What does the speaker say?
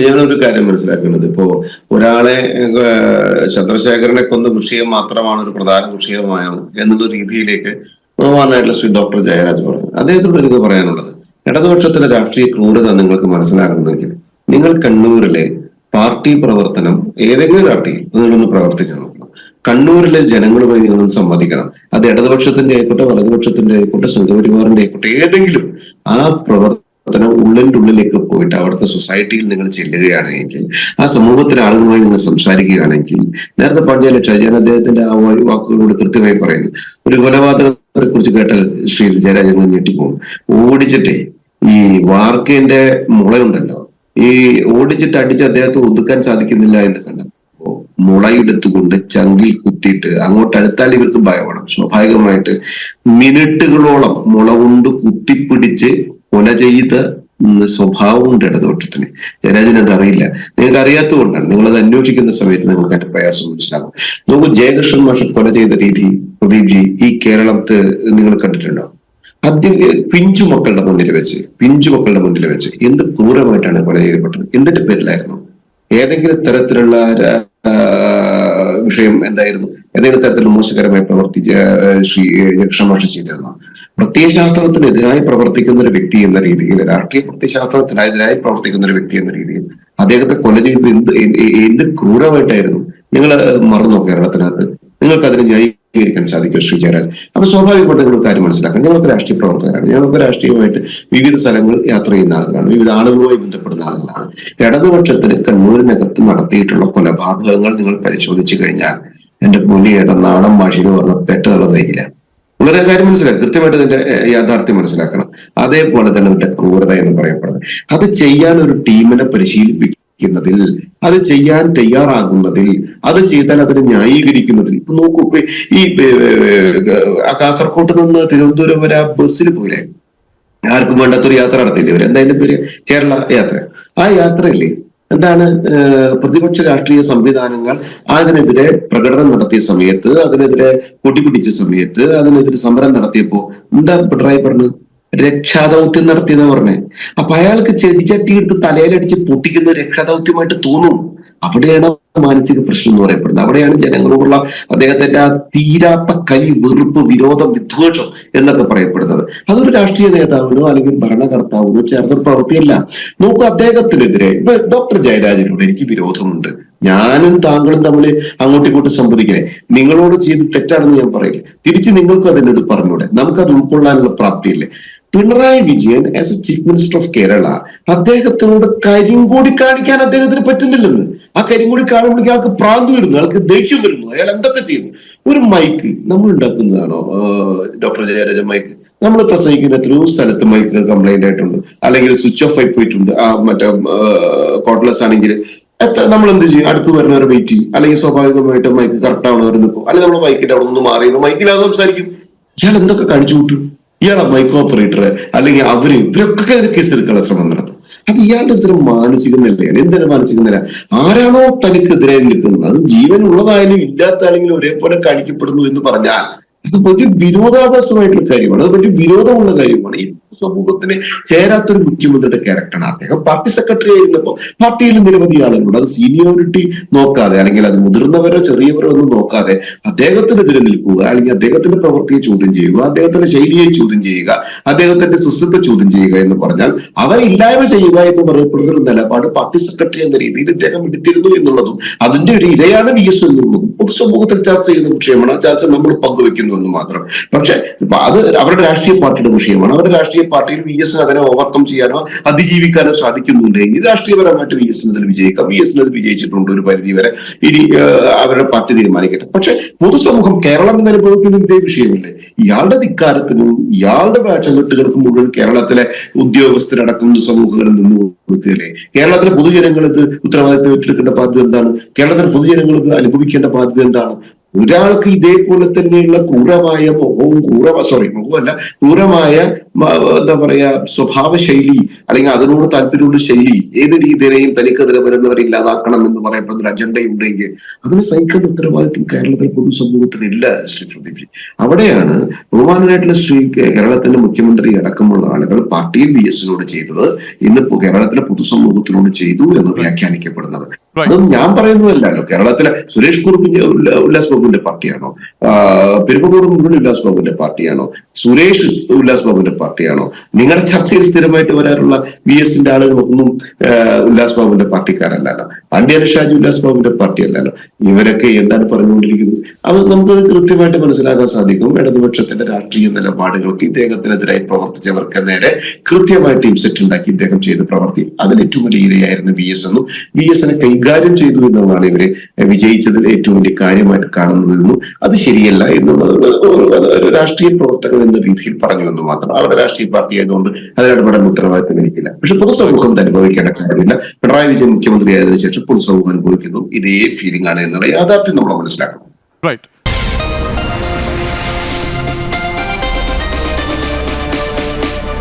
ഞാനൊരു കാര്യം മനസ്സിലാക്കുന്നത്, ഇപ്പോ ഒരാളെ ചന്ദ്രശേഖരനെ കൊന്ന വിഷയം മാത്രമാണ് ഒരു പ്രധാന വിഷയമായോ എന്നുള്ള രീതിയിലേക്ക് ബഹുമാനായിട്ടുള്ള ശ്രീ ഡോക്ടർ ജയരാജ് പറഞ്ഞു. അദ്ദേഹത്തോട് എനിക്ക് പറയാനുള്ളത്, ഇടതുപക്ഷത്തിലെ രാഷ്ട്രീയ ക്രൂരത നിങ്ങൾക്ക് മനസ്സിലാകണമെങ്കിൽ നിങ്ങൾ കണ്ണൂരിലെ പാർട്ടി പ്രവർത്തനം ഏതെങ്കിലും പാർട്ടിയിൽ നിങ്ങളൊന്ന് പ്രവർത്തിക്കണം. കണ്ണൂരിലെ ജനങ്ങളുമായി നിങ്ങൾ സംവദിക്കണം. അത് ഇടതുപക്ഷത്തിന്റെ ആയിക്കോട്ടെ, വലതുപക്ഷത്തിന്റെ ആയിക്കോട്ടെ, സംഘപരിവാറിന്റെ ആയിക്കോട്ടെ, ഏതെങ്കിലും ആ പ്രവർത്തനം ഉള്ളിൻ്റെ ഉള്ളിലേക്ക് പോയിട്ട് അവിടുത്തെ സൊസൈറ്റിയിൽ നിങ്ങൾ ചെല്ലുകയാണെങ്കിൽ, ആ സമൂഹത്തിലെ ആളുകളുമായി നിങ്ങൾ സംസാരിക്കുകയാണെങ്കിൽ, നേരത്തെ പറഞ്ഞ ഷജാൻ അദ്ദേഹത്തിന്റെ ആ വാക്കുകളോട് കൃത്യമായി പറയുന്നു. ഒരു കൊലപാതകത്തെ കുറിച്ച് കേട്ടാൽ ശ്രീ ജയരാജൻ ഞെട്ടിപ്പോകും. ഓടിച്ചിട്ടേ ഈ വാർക്കേന്റെ മുളയുണ്ടല്ലോ, ഈ ഓടിച്ചിട്ട് അടിച്ച് അദ്ദേഹത്തെ ഒതുക്കാൻ സാധിക്കുന്നില്ല എന്ന് കണ്ടു മുളയെടുത്തുകൊണ്ട് ചങ്കിൽ കുത്തിയിട്ട് അങ്ങോട്ട് അടുത്താൽ ഇവർക്ക് ഭയമാണ്. സ്വാഭാവികമായിട്ട് മിനിറ്റുകളോളം മുള കൊണ്ട് കുത്തിപ്പിടിച്ച് കൊല ചെയ്ത സ്വഭാവമുണ്ട് ഇടതുപക്ഷത്തിന്. ജയരാജന് അത് അറിയില്ല, നിങ്ങൾക്ക് അറിയാത്തത് കൊണ്ടാണ്. നിങ്ങൾ അത് അന്വേഷിക്കുന്ന സമയത്ത് നിങ്ങൾക്ക് അതിന്റെ പ്രയാസം മനസ്സിലാകും. നോക്കൂ, ജയകൃഷ്ണൻ മാഷ് കൊല ചെയ്ത രീതി പ്രദീപ് ജി ഈ കേരളത്ത് നിങ്ങൾ കണ്ടിട്ടുണ്ടോ? ആദ്യം പിഞ്ചു മക്കളുടെ മുന്നിൽ വെച്ച് എന്ത് ക്രൂരമായിട്ടാണ് കൊല ചെയ്യപ്പെട്ടത്? എന്തിന്റെ പേരിലായിരുന്നു? ഏതെങ്കിലും തരത്തിലുള്ള വിഷയം എന്തായിരുന്നു? ഏതെങ്കിലും തരത്തിലുള്ള മോശകരമായി പ്രവർത്തിച്ച ശ്രീ ജയകൃഷ്ണമാഷ് ചെയ്തിരുന്നു? പ്രത്യയശാസ്ത്രത്തിനെതിരായി പ്രവർത്തിക്കുന്ന ഒരു വ്യക്തി എന്ന രീതിയിൽ, രാഷ്ട്രീയ പ്രത്യയശാസ്ത്രത്തിനെതിരായി പ്രവർത്തിക്കുന്ന ഒരു വ്യക്തി എന്ന രീതിയിൽ അദ്ദേഹത്തെ കൊല ചെയ്തത് എന്ത് ക്രൂരമായിട്ടായിരുന്നു? നിങ്ങൾ മറന്നോ? കേരളത്തിനകത്ത് നിങ്ങൾക്ക് അതിനെ ന്യായീകരിക്കാൻ സാധിക്കും ശ്രീ ജയരാജ്? അപ്പൊ സ്വാഭാവികമായിട്ട് നിങ്ങൾ കാര്യം മനസ്സിലാക്കണം. ഞങ്ങൾക്ക് രാഷ്ട്രീയ പ്രവർത്തകരാണ്, ഞങ്ങൾക്ക് രാഷ്ട്രീയമായിട്ട് വിവിധ സ്ഥലങ്ങൾ യാത്ര ചെയ്യുന്ന ആളുകളാണ്, വിവിധ ആളുകളുമായി ബന്ധപ്പെടുന്ന ആളുകളാണ്. ഇടതുപക്ഷത്തിന് കണ്ണൂരിനകത്ത് നടത്തിയിട്ടുള്ള കൊലപാതകങ്ങൾ നിങ്ങൾ പരിശോധിച്ചു കഴിഞ്ഞാൽ എന്റെ പുലിയുടെ നാടൻ ഭാഷയിൽ പറഞ്ഞ പെട്ടെന്നുള്ള സൈക്കില്ല. വളരെ കാര്യം മനസ്സിലാക്കുക, കൃത്യമായിട്ട് ഇതിന്റെ യാഥാർത്ഥ്യം മനസ്സിലാക്കണം. അതേപോലെ തന്നെ ഇവിടെ ക്രൂരത എന്ന് പറയപ്പെടുന്നത്, അത് ചെയ്യാൻ ഒരു ടീമിനെ പരിശീലിപ്പിക്കുന്നതിൽ, അത് ചെയ്യാൻ തയ്യാറാകുന്നതിൽ, അത് ചെയ്താൽ അതിനെ ന്യായീകരിക്കുന്നതിൽ. ഇപ്പൊ നോക്കൂ, ഇപ്പൊ ഈ കാസർകോട്ട് നിന്ന് തിരുവനന്തപുരം വരെ ആ ബസ്സിൽ പോയില്ലേ, ആർക്കും വേണ്ടാത്തൊരു യാത്ര നടത്തിയില്ലേ അവർ? എന്താ അതിന്റെ പേര്? കേരള യാത്ര. ആ യാത്രയില്ലേ എന്താണ്? പ്രതിപക്ഷ രാഷ്ട്രീയ സംവിധാനങ്ങൾ അതിനെതിരെ പ്രകടനം നടത്തിയ സമയത്ത്, അതിനെതിരെ കൊടിപിടിച്ച സമയത്ത്, അതിനെതിരെ സമരം നടത്തിയപ്പോ എന്താ പിണറായി പറഞ്ഞത്? രക്ഷാദൗത്യം നടത്തിയെന്നാ പറഞ്ഞേ. അപ്പൊ അയാൾക്ക് ചെടിച്ചട്ടിയിട്ട് തലയിലടിച്ച് പൊട്ടിക്കുന്ന രക്ഷാദൗത്യമായിട്ട് തോന്നും. അവിടെയാണ് മാനസിക പ്രശ്നം എന്ന് പറയപ്പെടുന്നത്. അവിടെയാണ് ജനങ്ങളോടുള്ള അദ്ദേഹത്തിന്റെ ആ തീരാത്ത കലി, വെറുപ്പ്, വിരോധം, വിദ്വേഷം എന്നൊക്കെ പറയപ്പെടുന്നത്. അതൊരു രാഷ്ട്രീയ നേതാവിനോ അല്ലെങ്കിൽ ഭരണകർത്താവിനോ ചേർത്തൊരു പ്രവൃത്തിയല്ല. നോക്കൂ, അദ്ദേഹത്തിനെതിരെ ഇപ്പൊ ഡോക്ടർ ജയരാജനോട് എനിക്ക് വിരോധമുണ്ട്, ഞാനും താങ്കളും തമ്മിൽ അങ്ങോട്ടും ഇങ്ങോട്ടും സംവദിക്കണേ, നിങ്ങളോട് ചെയ്ത് തെറ്റാണെന്ന് ഞാൻ പറയില്ല, തിരിച്ച് നിങ്ങൾക്ക് അതിനോട് പറഞ്ഞൂടെ? നമുക്കത് ഉൾക്കൊള്ളാനുള്ള പ്രാപ്തിയില്ലേ? Pinarayi Vijayan as a chief minister of Kerala, അദ്ദേഹത്തിനോട് കരിങ്കൂടി കാണിക്കാൻ അദ്ദേഹത്തിന് പറ്റുന്നില്ലെന്ന്. ആ കരിങ്കൂടി കാണുമ്പോഴേക്കും ആൾക്ക് പ്രാന്ത് വരുന്നു, ആൾക്ക് ദേഷ്യം വരുന്നു. അയാൾ എന്തൊക്കെ ചെയ്യുന്നു? ഒരു മൈക്ക് നമ്മൾ ഉണ്ടാക്കുന്നതാണോ ഡോക്ടർ ജയരാജൻ? മൈക്ക് നമ്മൾ പ്രസംഗിക്കുന്ന എത്രയോ സ്ഥലത്ത് മൈക്കുകൾ കംപ്ലൈന്റ് ആയിട്ടുണ്ട്, അല്ലെങ്കിൽ സ്വിച്ച് ഓഫ് ആയി പോയിട്ടുണ്ട്. മറ്റേ കോർഡ്ലെസ് ആണെങ്കിൽ നമ്മൾ എന്ത് ചെയ്യും? അടുത്ത് വരുന്നവരെ വെയിറ്റ് ചെയ്യും, അല്ലെങ്കിൽ സ്വാഭാവികമായിട്ട് മൈക്ക് കറക്റ്റ് ആവണവർ നിൽക്കും, അല്ലെങ്കിൽ നമ്മൾ മൈക്കിന്റെ അവിടെ നിന്ന് മാറിയത് മൈക്കിലാതെ സംസാരിക്കും. ഇയാൾ എന്തൊക്കെ കാണിച്ചു കൂട്ടും? ഇയാളെ മൈക്ക് ഓപ്പറേറ്റർ അല്ലെങ്കിൽ ഇവരൊക്കെ കേസ് എടുക്കാനുള്ള ശ്രമം നടത്തും. അത് ഇയാളുടെ ഒരു മാനസിക നിലയാണ്. എന്താണ് മാനസിക നില? ആരാണോ തനിക്കെതിരെ നിൽക്കുന്നത്, അത് ജീവനുള്ളതായാലും ഇല്ലാത്തായാലും ഒരേപോലെ കാണിക്കപ്പെടുന്നു എന്ന് പറഞ്ഞാൽ അത് വലിയ വിരോധാഭാസമായിട്ടുള്ള കാര്യമാണ്, അത് വലിയ വിരോധമുള്ള കാര്യമാണ്. ഈ സമൂഹത്തിന് ചേരാത്തൊരു മുഖ്യമന്ത്രിയുടെ ക്യാരക്ടറാണ് അദ്ദേഹം. പാർട്ടി സെക്രട്ടറി ആയിരുന്നപ്പോ പാർട്ടിയിൽ നിരവധി ആളുകളുണ്ട്. അത് സീനിയോറിറ്റി നോക്കാതെ, അല്ലെങ്കിൽ അത് മുതിർന്നവരോ ചെറിയവരോ ഒന്നും നോക്കാതെ അദ്ദേഹത്തിനെതിരെ നിൽക്കുക, അല്ലെങ്കിൽ അദ്ദേഹത്തിന്റെ പ്രവൃത്തിയെ ചോദ്യം ചെയ്യുക, അദ്ദേഹത്തിന്റെ ശൈലിയെ ചോദ്യം ചെയ്യുക, അദ്ദേഹത്തിന്റെ സിസ്റ്റത്തെ ചോദ്യം ചെയ്യുക എന്ന് പറഞ്ഞാൽ അവരില്ലായ്മ ചെയ്യുക എന്ന് പറയപ്പെടുന്ന ഒരു നിലപാട് പാർട്ടി സെക്രട്ടറി എന്ന രീതിയിൽ ഇദ്ദേഹം എടുത്തിരുന്നു എന്നുള്ളതും അതിന്റെ ഒരു ഇരയാണ് VS എന്നുള്ളതും പൊതുസമൂഹത്തിൽ ചർച്ച ചെയ്യുന്ന വിഷയമാണ്. ആ ചർച്ച നമ്മൾ പങ്കുവെക്കുന്നു എന്ന് മാത്രം. പക്ഷെ അത് അവരുടെ രാഷ്ട്രീയ പാർട്ടിയുടെ വിഷയമാണ്. അവരുടെ രാഷ്ട്രീയ പാർട്ടിയിൽ VS അതിനെ ഓവർകം ചെയ്യാനോ അതിജീവിക്കാനോ സാധിക്കുന്നുണ്ടെങ്കിൽ രാഷ്ട്രീയപരമായിട്ട് VS അതിൽ വിജയിക്കാം. VS അത് വിജയിച്ചിട്ടുണ്ട് ഒരു പരിധി വരെ. ഇനി അവരുടെ പാർട്ടി തീരുമാനിക്കട്ടെ. പക്ഷെ പൊതുസമൂഹം, കേരളം എന്ന് അനുഭവിക്കുന്ന ഇതേ വിഷയമില്ലേ? ഇയാളുടെ ധിക്കാരത്തിനും ഇയാളുടെ വേഷകെട്ടുകൾക്കും മുഴുവൻ കേരളത്തിലെ ഉദ്യോഗസ്ഥരടക്കം സമൂഹങ്ങളിൽ നിന്ന് കൊടുക്കുകയല്ലേ? കേരളത്തിലെ പൊതുജനങ്ങൾക്ക് ഉത്തരവാദിത്വം ഏറ്റെടുക്കേണ്ട ബാധ്യത എന്താണ്? കേരളത്തിലെ പൊതുജനങ്ങൾക്ക് അനുഭവിക്കേണ്ട ബാധ്യത എന്താണ്? ഒരാൾക്ക് ഇതേപോലെ തന്നെയുള്ള ക്രൂരമായ മുഖവും മുഖമല്ല ക്രൂരമായ എന്താ പറയാ സ്വഭാവ ശൈലി അല്ലെങ്കിൽ അതിനോട് താല്പര്യമുള്ള ശൈലി ഏത് രീതിയിലെയും തനിക്കെതിരെ വരുന്നവരെ ഇല്ലാതാക്കണം എന്ന് പറയപ്പെടുന്ന ഒരു അജണ്ടയുണ്ടെങ്കിൽ അതിന് സഹിക്കേണ്ട ഉത്തരവാദിത്വം കേരളത്തിലെ പൊതുസമൂഹത്തിന് ഇല്ല ശ്രീ പ്രദീപ്. അവിടെയാണ് ബഹുമാനായിട്ടുള്ള കേരളത്തിന്റെ മുഖ്യമന്ത്രി അടക്കമുള്ള ആളുകൾ പാർട്ടിയിൽ VS-നോട് ചെയ്തത് ഇന്നിപ്പോ കേരളത്തിലെ പൊതുസമൂഹത്തിനോട് ചെയ്തു എന്ന് വ്യാഖ്യാനിക്കപ്പെടുന്നത്. അത് ഞാൻ പറയുന്നതല്ലല്ലോ. കേരളത്തിലെ സുരേഷ് കുറുപ്പിന്റെ ഉല്ലാസ് ബാബുവിന്റെ പാർട്ടിയാണോ? പെരുമ്പൂർ മുഴുവൻ ഉല്ലാസ് ബാബുവിന്റെ പാർട്ടിയാണോ? സുരേഷ് ഉല്ലാസ് ബാബുവിന്റെ പാർട്ടിയാണോ? നിങ്ങളുടെ ചർച്ചയിൽ സ്ഥിരമായിട്ട് വരാറുള്ള VS-ന്റെ ആളുകളൊന്നും ഉല്ലാസ് ബാബുവിന്റെ പാർട്ടിക്കാരല്ലല്ലോ. പാണ്ഡ്യാല ഷാജി ഉല്ലാസ് ബാബുവിന്റെ പാർട്ടി അല്ലല്ലോ. ഇവരൊക്കെ എന്താണ് പറഞ്ഞുകൊണ്ടിരിക്കുന്നത്? അത് നമുക്കത് കൃത്യമായിട്ട് മനസ്സിലാക്കാൻ സാധിക്കും. ഇടതുപക്ഷത്തിന്റെ രാഷ്ട്രീയ നിലപാടുകൾക്ക് ഇദ്ദേഹത്തിനെതിരായി പ്രവർത്തിച്ചവർക്ക് നേരെ കൃത്യമായിട്ട് ഇൻസെറ്റ് ഉണ്ടാക്കി ഇദ്ദേഹം ചെയ്ത പ്രവർത്തി അതിൽ ഏറ്റവും വലിയ ഇരയായിരുന്നു VS എന്നും VS-നെ കൈകാര്യം ചെയ്തു എന്നുള്ളതാണ് ഇവര് വിജയിച്ചതിൽ ഏറ്റവും വലിയ കാര്യമായിട്ട് കാണുന്നതെന്നും അത് ശരിയല്ല എന്നുള്ളത് ഒരു രാഷ്ട്രീയ പ്രവർത്തകൻ എന്ന രീതിയിൽ പറഞ്ഞു എന്ന് മാത്രം. അവരുടെ രാഷ്ട്രീയ പാർട്ടി ആയതുകൊണ്ട് അതിലിടപെടാൻ ഉത്തരവാദിത്വം എനിക്കില്ല. പക്ഷെ പൊതുസമൂഹം അനുഭവിക്കേണ്ട കാര്യമില്ല. പിണറായി വിജയൻ മുഖ്യമന്ത്രി ആയതിനു ശേഷം പൊതുസമൂഹം അനുഭവിക്കുന്നു ഇതേ ഫീലിംഗ് ആണ് എന്നുള്ള യാഥാർത്ഥ്യം നമ്മൾ മനസ്സിലാക്കണം. റൈറ്റ്.